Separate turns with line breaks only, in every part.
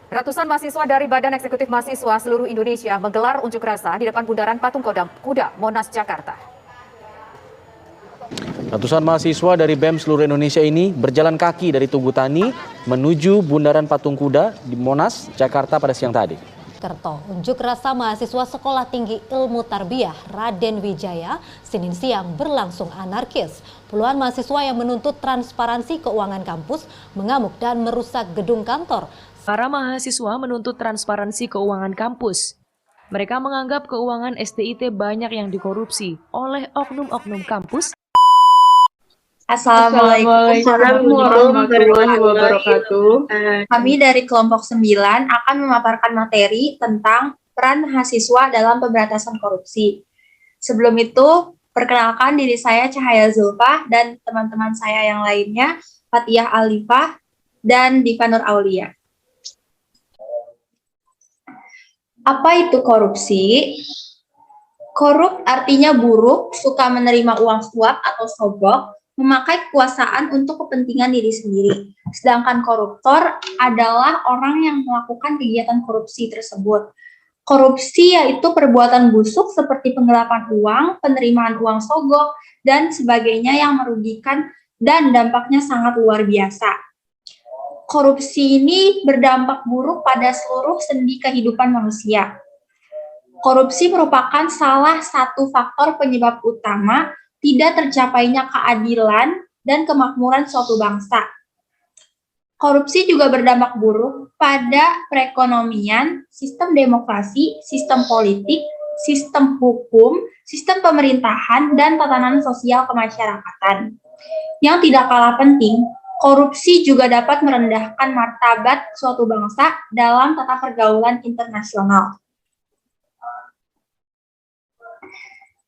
Ratusan mahasiswa dari Badan Eksekutif Mahasiswa seluruh Indonesia menggelar unjuk rasa di depan Bundaran Patung Kuda, Monas, Jakarta.
Ratusan mahasiswa dari BEM seluruh Indonesia ini berjalan kaki dari Tugu Tani menuju Bundaran Patung Kuda di Monas, Jakarta pada siang tadi.
Unjuk rasa mahasiswa Sekolah Tinggi Ilmu Tarbiyah Raden Wijaya Senin siang berlangsung anarkis. Puluhan mahasiswa yang menuntut transparansi keuangan kampus mengamuk dan merusak gedung kantor.
Para mahasiswa menuntut transparansi keuangan kampus. Mereka menganggap keuangan STIT banyak yang dikorupsi oleh oknum-oknum kampus.
Assalamualaikum warahmatullahi wabarakatuh. Kami dari kelompok 9 akan memaparkan materi tentang peran mahasiswa dalam pemberantasan korupsi. Sebelum itu, perkenalkan diri saya Cahaya Zulfa dan teman-teman saya yang lainnya, Fatiyah Alifah dan Diva Nur Aulia. Apa itu korupsi? Korup artinya buruk, suka menerima uang suap atau sogok, memakai kekuasaan untuk kepentingan diri sendiri. Sedangkan koruptor adalah orang yang melakukan kegiatan korupsi tersebut. Korupsi yaitu perbuatan busuk seperti penggelapan uang, penerimaan uang sogok, dan sebagainya yang merugikan dan dampaknya sangat luar biasa. Korupsi ini berdampak buruk pada seluruh sendi kehidupan manusia. Korupsi merupakan salah satu faktor penyebab utama tidak tercapainya keadilan dan kemakmuran suatu bangsa. Korupsi juga berdampak buruk pada perekonomian, sistem demokrasi, sistem politik, sistem hukum, sistem pemerintahan, dan tatanan sosial kemasyarakatan. Yang tidak kalah penting, korupsi juga dapat merendahkan martabat suatu bangsa dalam tata pergaulan internasional.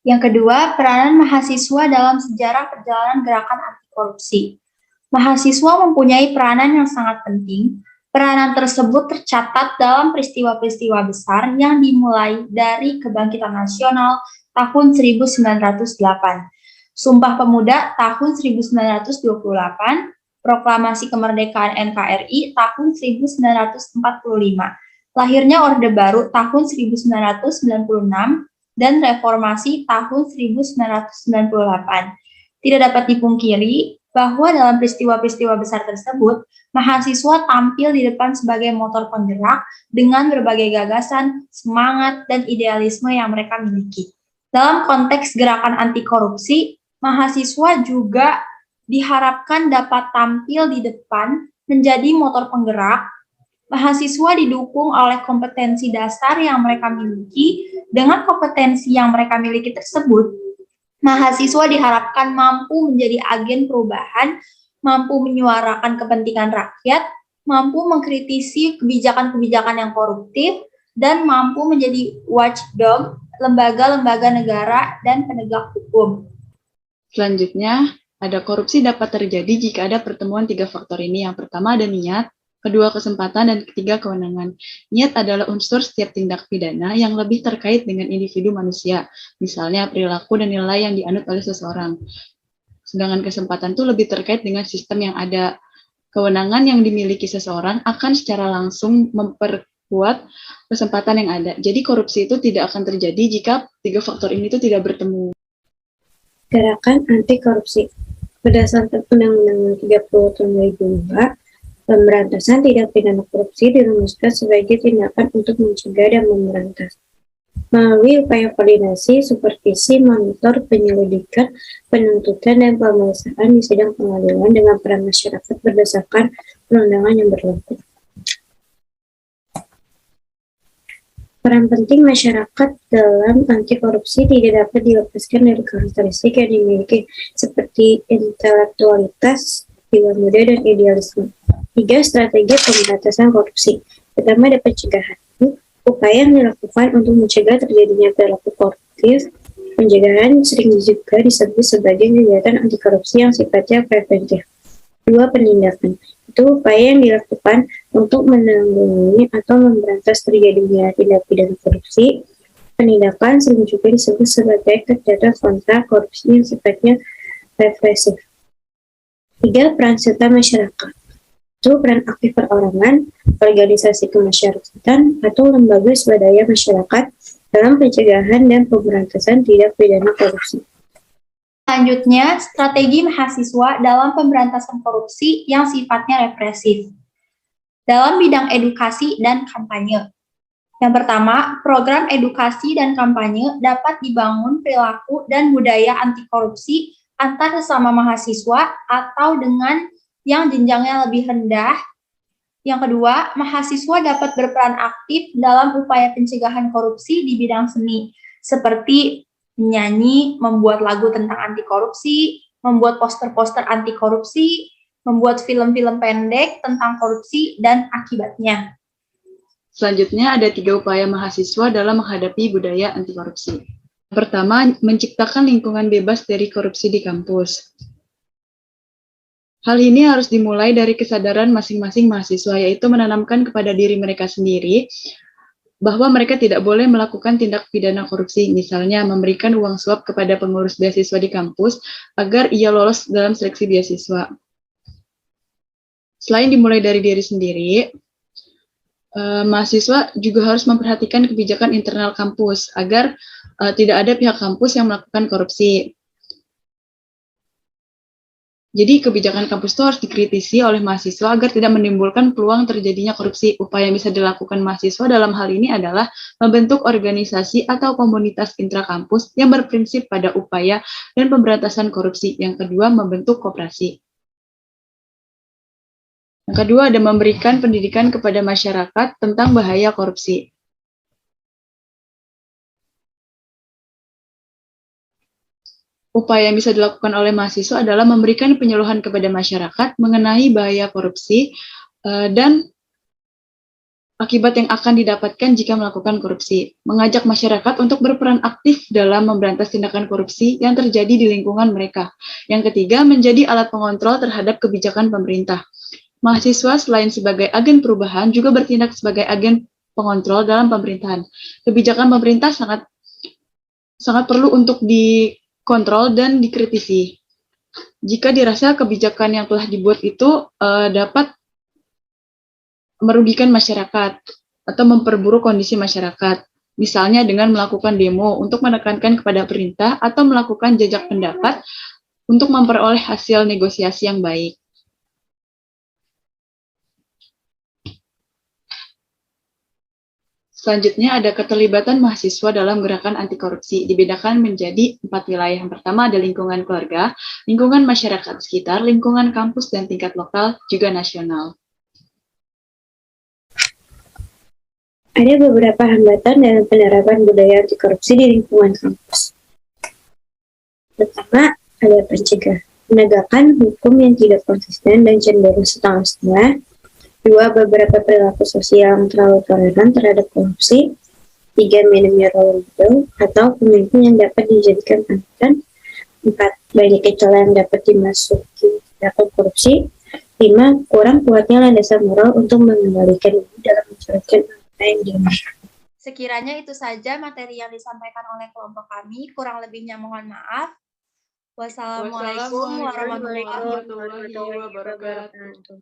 Yang kedua, peranan mahasiswa dalam sejarah perjalanan gerakan anti korupsi. Mahasiswa mempunyai peranan yang sangat penting. Peranan tersebut tercatat dalam peristiwa-peristiwa besar yang dimulai dari Kebangkitan Nasional tahun 1908, Sumpah Pemuda tahun 1928, Proklamasi Kemerdekaan NKRI tahun 1945, lahirnya Orde Baru tahun 1996, dan Reformasi tahun 1998. Tidak dapat dipungkiri bahwa dalam peristiwa-peristiwa besar tersebut, mahasiswa tampil di depan sebagai motor penggerak dengan berbagai gagasan, semangat, dan idealisme yang mereka miliki. Dalam konteks gerakan anti korupsi, mahasiswa juga diharapkan dapat tampil di depan menjadi motor penggerak. Mahasiswa didukung oleh kompetensi dasar yang mereka miliki. Dengan kompetensi yang mereka miliki tersebut, mahasiswa diharapkan mampu menjadi agen perubahan, mampu menyuarakan kepentingan rakyat, mampu mengkritisi kebijakan-kebijakan yang koruptif, dan mampu menjadi watchdog lembaga-lembaga negara dan penegak hukum.
Selanjutnya, ada korupsi dapat terjadi jika ada pertemuan tiga faktor ini. Yang pertama ada niat, kedua kesempatan, dan ketiga kewenangan. Niat adalah unsur setiap tindak pidana yang lebih terkait dengan individu manusia, misalnya perilaku dan nilai yang dianut oleh seseorang. Sedangkan kesempatan itu lebih terkait dengan sistem yang ada. Kewenangan yang dimiliki seseorang akan secara langsung memperkuat kesempatan yang ada. Jadi korupsi itu tidak akan terjadi jika tiga faktor ini itu tidak bertemu.
Gerakan anti korupsi. Berdasarkan Undang-Undang 30 Tahun 2002, pemberantasan tindak pidana korupsi dirumuskan sebagai tindakan untuk mencegah dan memberantas. Melalui upaya koordinasi, supervisi, monitor, penyelidikan, penuntutan, dan pemeriksaan di sidang pengadilan dengan peran masyarakat berdasarkan perundangan yang berlaku. Peran penting masyarakat dalam anti korupsi tidak dapat dilepaskan dari karakteristik yang dimiliki seperti intelektualitas, jiwa muda, dan idealisme. 3. Strategi pemberantasan korupsi. Pertama, ada pencegahan. Upaya yang dilakukan untuk mencegah terjadinya perilaku koruptif. Pencegahan sering juga disebut sebagai kegiatan anti korupsi yang sifatnya preventif. 2. Penindakan. Itu upaya yang dilakukan untuk menanggulangi atau memberantas terjadinya tindak pidana korupsi. Penindakan sering juga disebut sebagai kegiatan kontra korupsi yang sifatnya represif. 3. Peran serta masyarakat. Itu peran aktif perorangan, organisasi kemasyarakatan, atau lembaga swadaya masyarakat dalam pencegahan dan pemberantasan tindak pidana korupsi.
Selanjutnya, strategi mahasiswa dalam pemberantasan korupsi yang sifatnya represif. Dalam bidang edukasi dan kampanye. Yang pertama, program edukasi dan kampanye dapat dibangun perilaku dan budaya anti korupsi antar sesama mahasiswa atau dengan yang jenjangnya lebih rendah. Yang kedua, mahasiswa dapat berperan aktif dalam upaya pencegahan korupsi di bidang seni, seperti menyanyi, membuat lagu tentang anti korupsi, membuat poster-poster anti korupsi, membuat film-film pendek tentang korupsi dan akibatnya.
Selanjutnya ada 3 upaya mahasiswa dalam menghadapi budaya anti korupsi. Pertama, menciptakan lingkungan bebas dari korupsi di kampus. Hal ini harus dimulai dari kesadaran masing-masing mahasiswa, yaitu menanamkan kepada diri mereka sendiri bahwa mereka tidak boleh melakukan tindak pidana korupsi, misalnya memberikan uang suap kepada pengurus beasiswa di kampus agar ia lolos dalam seleksi beasiswa. Selain dimulai dari diri sendiri, mahasiswa juga harus memperhatikan kebijakan internal kampus agar tidak ada pihak kampus yang melakukan korupsi. Jadi kebijakan kampus itu harus dikritisi oleh mahasiswa agar tidak menimbulkan peluang terjadinya korupsi. Upaya yang bisa dilakukan mahasiswa dalam hal ini adalah membentuk organisasi atau komunitas intrakampus yang berprinsip pada upaya dan pemberantasan korupsi. Yang kedua, membentuk koperasi. Yang kedua, ada memberikan pendidikan kepada masyarakat tentang bahaya korupsi. Upaya yang bisa dilakukan oleh mahasiswa adalah memberikan penyuluhan kepada masyarakat mengenai bahaya korupsi dan akibat yang akan didapatkan jika melakukan korupsi. Mengajak masyarakat untuk berperan aktif dalam memberantas tindakan korupsi yang terjadi di lingkungan mereka. Yang ketiga, menjadi alat pengontrol terhadap kebijakan pemerintah. Mahasiswa selain sebagai agen perubahan juga bertindak sebagai agen pengontrol dalam pemerintahan. Kebijakan pemerintah sangat perlu untuk dikontrol dan dikritisi. Jika dirasa kebijakan yang telah dibuat itu dapat merugikan masyarakat atau memperburuk kondisi masyarakat, misalnya dengan melakukan demo untuk menekankan kepada perintah atau melakukan jajak pendapat untuk memperoleh hasil negosiasi yang baik. Selanjutnya ada keterlibatan mahasiswa dalam gerakan anti korupsi, dibedakan menjadi 4 wilayah. Yang pertama ada lingkungan keluarga, lingkungan masyarakat sekitar, lingkungan kampus, dan tingkat lokal, juga nasional.
Ada beberapa hambatan dalam penerapan budaya anti korupsi di lingkungan kampus. Pertama, ada pencegahan, penegakan hukum yang tidak konsisten dan cenderung setengah-setengah. 2. Beberapa perilaku sosial yang terlalu toleran terhadap korupsi. 3. Minimnya role model atau pemimpin yang dapat dijadikan panutan. 4. Banyak celah yang dapat dimasuki tindakan korupsi. 5. Kurang kuatnya landasan moral untuk mengendalikan ibu dalam menjalankan apa yang dimaksud.
Sekiranya itu saja materi yang disampaikan oleh kelompok kami, kurang lebihnya mohon maaf. Wassalamualaikum warahmatullahi wabarakatuh.